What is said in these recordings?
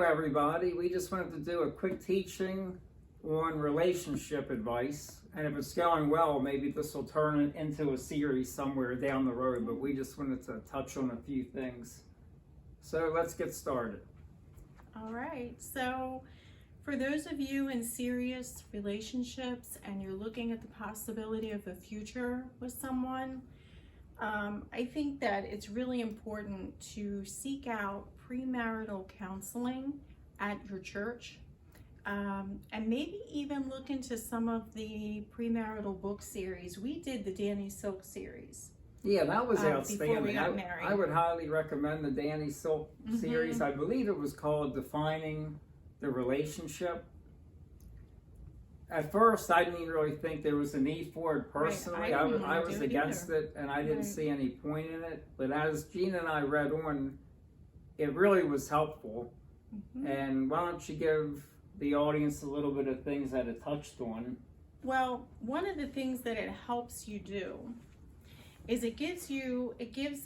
everybody. We just wanted to do a quick teaching on relationship advice. And if it's going well, maybe this will turn it into a series somewhere down the road. But we just wanted to touch on a few things. So let's get started. All right. So for those of you in serious relationships and you're looking at the possibility of a future with someone, I think that it's really important to seek out premarital counseling at your church, and maybe even look into some of the premarital book series. We did the Danny Silk series. Yeah, that was outstanding. Before we got married. I would highly recommend the Danny Silk series. I believe it was called Defining the Relationship. At first, I didn't really think there was a need for it personally. Right. I was against it, and I didn't see any point in it. But as Gina and I read on, it really was helpful. And why don't you give the audience a little bit of things that it touched on? Well, one of the things that it helps you do is it gives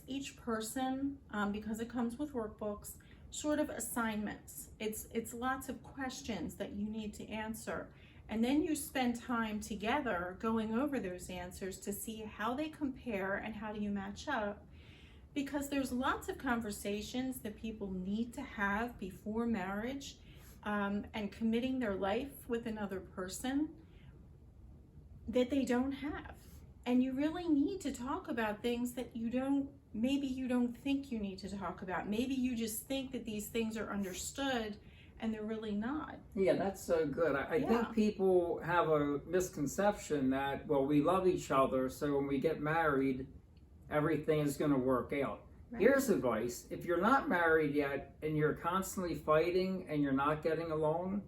each person, because it comes with workbooks, sort of assignments. It's lots of questions that you need to answer. And then you spend time together going over those answers to see how they compare and how do you match up. Because there's lots of conversations that people need to have before marriage, and committing their life with another person that they don't have. And you really need to talk about things that maybe you don't think you need to talk about. Maybe you just think that these things are understood and they're really not. Yeah, that's so good. I think people have a misconception that, well, we love each other, so when we get married, everything is going to work out. Right. Here's advice. If you're not married yet and you're constantly fighting and you're not getting along,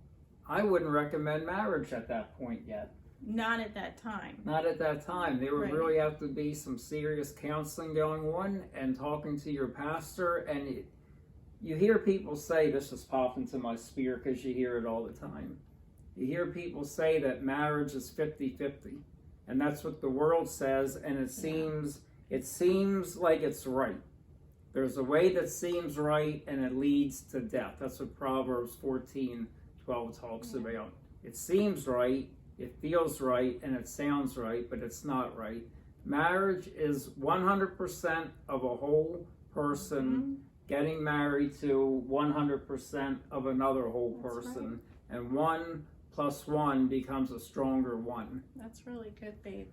I wouldn't recommend marriage at that point yet. Not at that time. Not at that time. There would really have to be some serious counseling going on and talking to your pastor. And you hear people say, this just popped into my spirit because you hear it all the time. You hear people say that marriage is 50-50. And that's what the world says, and it seems like it's right. There's a way that seems right, and it leads to death. That's what Proverbs 14:12 talks about. It seems right, it feels right, and it sounds right, but it's not right. Marriage is 100% of a whole person getting married to 100% of another whole person. Right. And 1 + 1 becomes a stronger 1. That's really good, babe.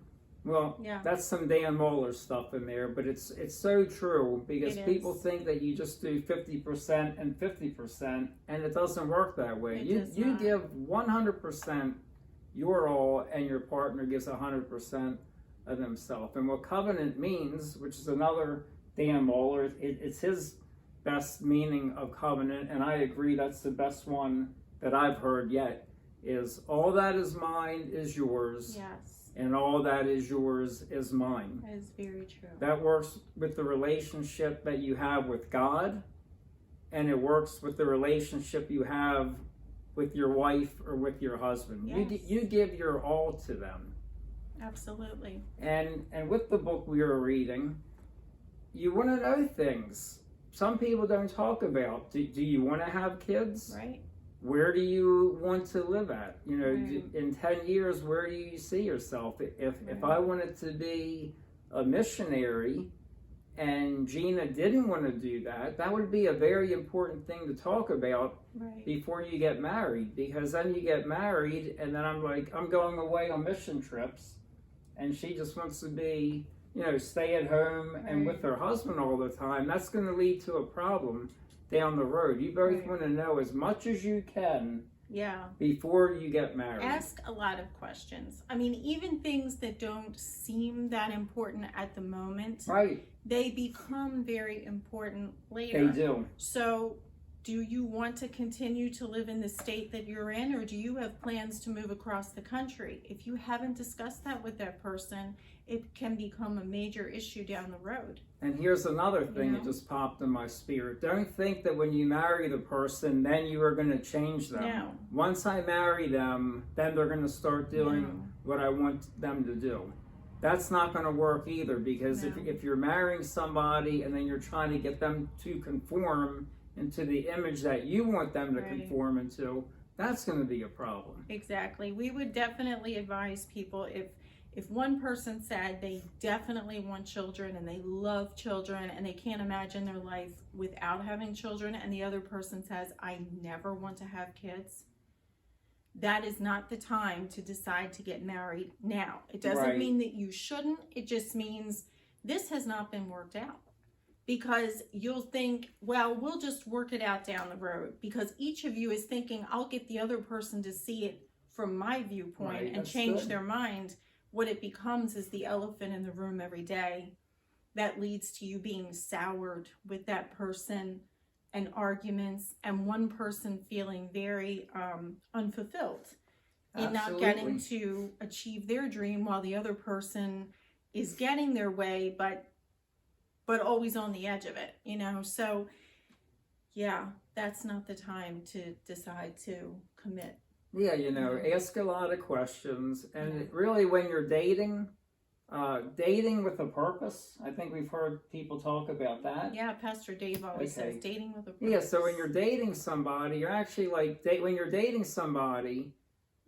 Well, that's some Dan Mohler stuff in there, but it's so true, because people think that you just do 50% and 50%, and it doesn't work that way. You give 100% your all, and your partner gives 100% of themselves. And what covenant means, which is another Dan Mohler, it's his best meaning of covenant, and I agree that's the best one that I've heard yet, is all that is mine is yours. Yes. And all that is yours is mine. That is very true. That works with the relationship that you have with God, and it works with the relationship you have with your wife or with your husband. Yes. You give your all to them. Absolutely. And with the book we were reading, you want to know things some people don't talk about. Do you want to have kids? Right. Where do you want to live at? In 10 years, where do you see yourself? If I wanted to be a missionary and Gina didn't want to do that, that would be a very important thing to talk about before you get married. Because then you get married and then I'm going away on mission trips, and she just wants to be, stay at home and with her husband all the time. That's going to lead to a problem down the road. You both want to know as much as you can before you get married. Ask a lot of questions. I mean, even things that don't seem that important at the moment, they become very important later. They do. So do you want to continue to live in the state that you're in, or do you have plans to move across the country? If you haven't discussed that with that person, it can become a major issue down the road. And here's another thing that just popped in my spirit. Don't think that when you marry the person, then you are going to change them. No. Once I marry them, then they're going to start doing what I want them to do. That's not going to work either, because if you're marrying somebody and then you're trying to get them to conform into the image that you want them to Right. conform into, that's going to be a problem. Exactly. We would definitely advise people if one person said they definitely want children and they love children and they can't imagine their life without having children, and the other person says, I never want to have kids, that is not the time to decide to get married now. It doesn't Right. mean that you shouldn't. It just means this has not been worked out. Because you'll think, well, we'll just work it out down the road. Because each of you is thinking, I'll get the other person to see it from my viewpoint Right, and that's change good. their mind. What it becomes is the elephant in the room every day that leads to you being soured with that person and arguments, and one person feeling very unfulfilled in not getting Absolutely. to achieve their dream, while the other person is getting their way, but always on the edge of it, So yeah, that's not the time to decide to commit. Yeah, ask a lot of questions. And really, when you're dating with a purpose, I think we've heard people talk about that. Yeah, Pastor Dave always Okay. says dating with a purpose. Yeah, so when you're dating somebody, you're actually when you're dating somebody,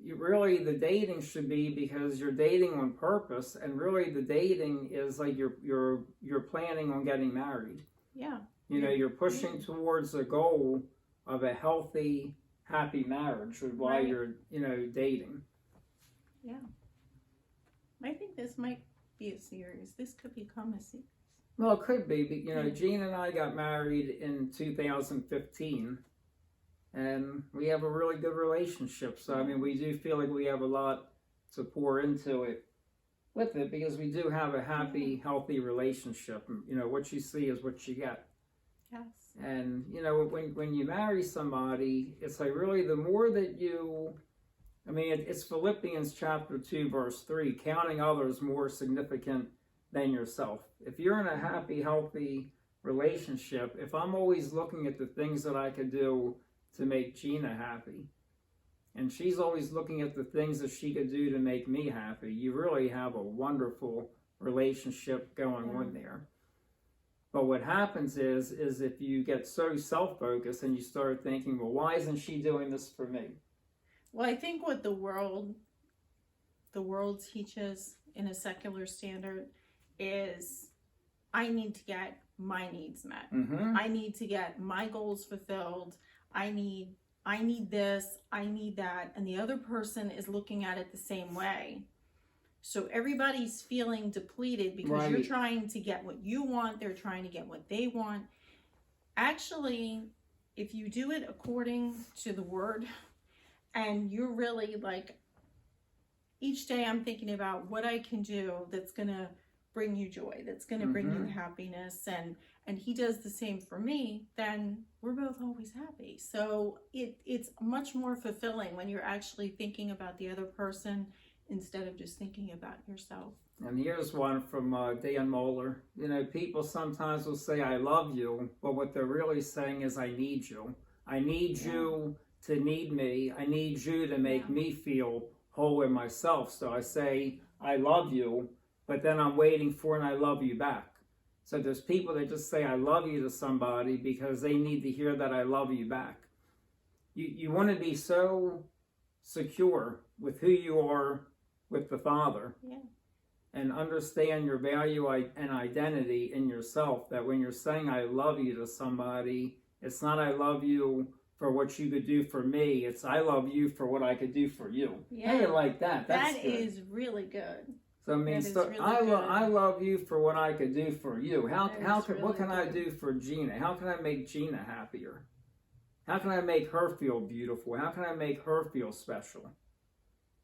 the dating should be because you're dating on purpose, and really the dating is like you're planning on getting married. Yeah. You're pushing towards a goal of a healthy, happy marriage while Right. you're dating. I think this might be a series. This could become a series. Well, it could be, but Gene and I got married in 2015, and we have a really good relationship. So I mean, we do feel like we have a lot to pour into it with it, because we do have a happy, healthy relationship. What you see is what you get. Yes. And when you marry somebody, it's like really the more that you, it's Philippians chapter 2 verse 3, counting others more significant than yourself. If you're in a happy, healthy relationship, if I'm always looking at the things that I could do to make Gina happy, and she's always looking at the things that she could do to make me happy, you really have a wonderful relationship going on there. But what happens is if you get so self-focused and you start thinking, well, why isn't she doing this for me? Well, I think what the world teaches in a secular standard is I need to get my needs met. Mm-hmm. I need to get my goals fulfilled. I need this, I need that. And the other person is looking at it the same way. So everybody's feeling depleted because you're Right. trying to get what you want. They're trying to get what they want. Actually, if you do it according to the word, and you're really like, each day I'm thinking about what I can do that's going to bring you joy, that's going to bring you happiness, and he does the same for me, then we're both always happy. So it's much more fulfilling when you're actually thinking about the other person instead of just thinking about yourself. And here's one from Dan Moeller. People sometimes will say, I love you, but what they're really saying is, I need you. I need you to need me. I need you to make me feel whole in myself. So I say, I love you, but then I'm waiting for an I love you back. So there's people that just say, I love you to somebody because they need to hear that I love you back. You want to be so secure with who you are with the Father. Yeah. And understand your value and identity in yourself, that when you're saying I love you to somebody, it's not I love you for what you could do for me, it's I love you for what I could do for you. Yeah. Hey, like that. That's That good. is really good. So I mean, that is really I love you for what I could do for you. What can I good. do for Gina? How can I make Gina happier? How can I make her feel beautiful? How can I make her feel special?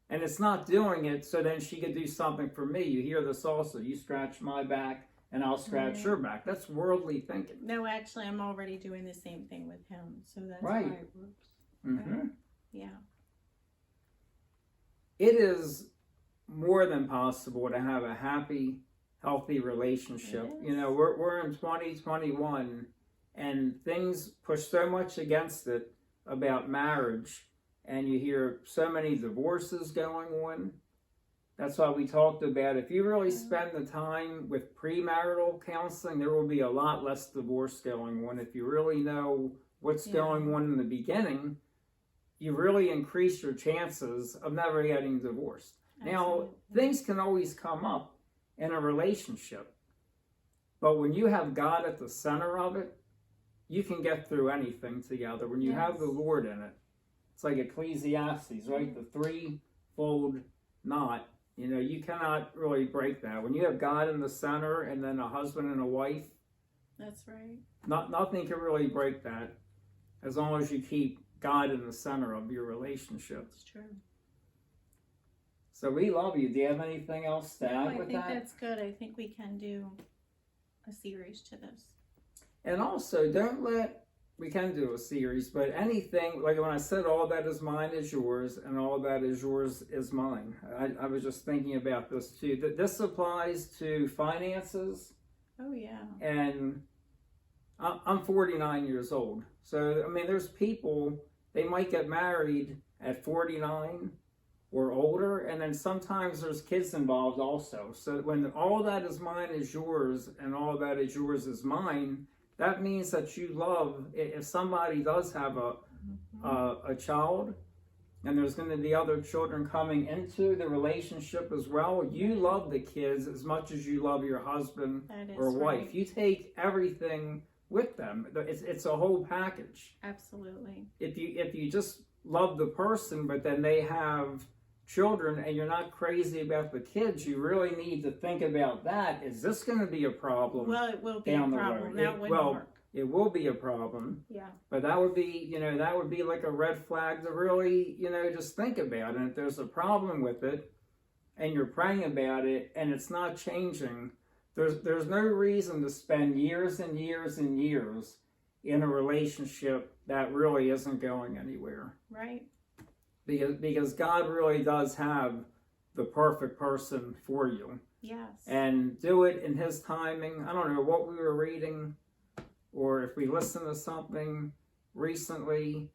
And it's not doing it so then she could do something for me. You hear this also. You scratch my back and I'll scratch your back. That's worldly thinking. No, actually, I'm already doing the same thing with him. So that's Right. why it works. Mm-hmm. Yeah. It is more than possible to have a happy, healthy relationship. It is. We're in 2021 and things push so much against it about marriage. And you hear so many divorces going on. That's why we talked about, if you really spend the time with premarital counseling, there will be a lot less divorce going on. If you really know what's Yeah. going on in the beginning, you really increase your chances of never getting divorced. Now, Absolutely. things can always come up in a relationship, but when you have God at the center of it, you can get through anything together. When you have Yes. the Lord in it, it's like Ecclesiastes, right? The threefold knot. You know, you cannot really break that. When you have God in the center and then a husband and a wife, That's right. nothing can really break that as long as you keep God in the center of your relationship. It's true. So we love you. Do you have anything else to No, add I with think that? that's good. I think we can do a series to this. And also, we can do a series, but anything, like when I said all that is mine is yours and all that is yours is mine. I was just thinking about this too. That this applies to finances, Oh yeah. and I'm 49 years old. So, I mean, there's people, they might get married at 49 or older, and then sometimes there's kids involved also. So when all that is mine is yours and all that is yours is mine, that means that you love, if somebody does have a child and there's going to be other children coming into the relationship as well, you love the kids as much as you love your husband That is or wife. right. You take everything with them. It's a whole package. Absolutely. If you just love the person, but then they have children and you're not crazy about the kids, you really need to think about that. Is this going to be a problem? Well, it will be a down the problem. road? That wouldn't work. It will be a problem, Yeah. but that would be, that would be like a red flag to really, just think about it. And if there's a problem with it and you're praying about it and it's not changing, there's no reason to spend years and years and years in a relationship that really isn't going anywhere. Right. Because God really does have the perfect person for you. Yes. And do it in His timing. I don't know what we were reading or if we listened to something recently,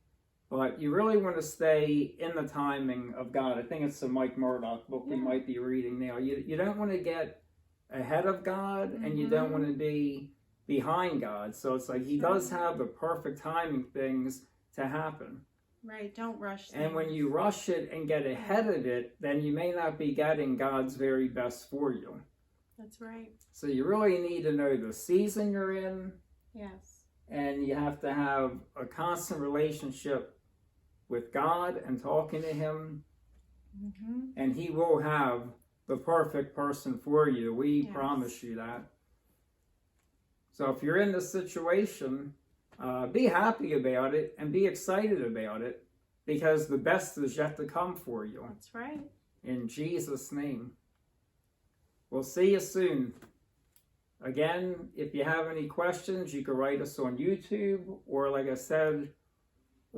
but you really want to stay in the timing of God. I think it's the Mike Murdock book we might be reading now. You don't want to get ahead of God and you don't want to be behind God. So it's like He does have the perfect timing things to happen. Right. Don't rush things. And when you rush it and get ahead of it, then you may not be getting God's very best for you. That's right. So you really need to know the season you're in, Yes. and you have to have a constant relationship with God and talking to Him, and He will have the perfect person for you. We promise you that. So if you're in this situation, be happy about it and be excited about it, because the best is yet to come for you. That's right. In Jesus' name. We'll see you soon. Again, if you have any questions, you can write us on YouTube, or like I said,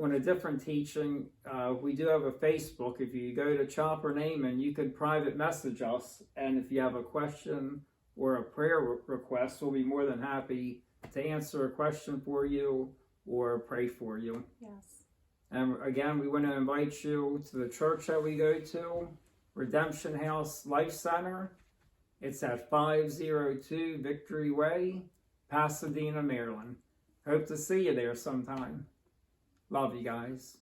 on a different teaching, we do have a Facebook. If you go to Chopper Naaman, you could private message us, and if you have a question or a prayer request, we'll be more than happy to answer a question for you or pray for you. Yes. And again, we want to invite you to the church that we go to, Redemption House Life Center. It's at 502 Victory Way, Pasadena, Maryland. Hope to see you there sometime. Love you guys.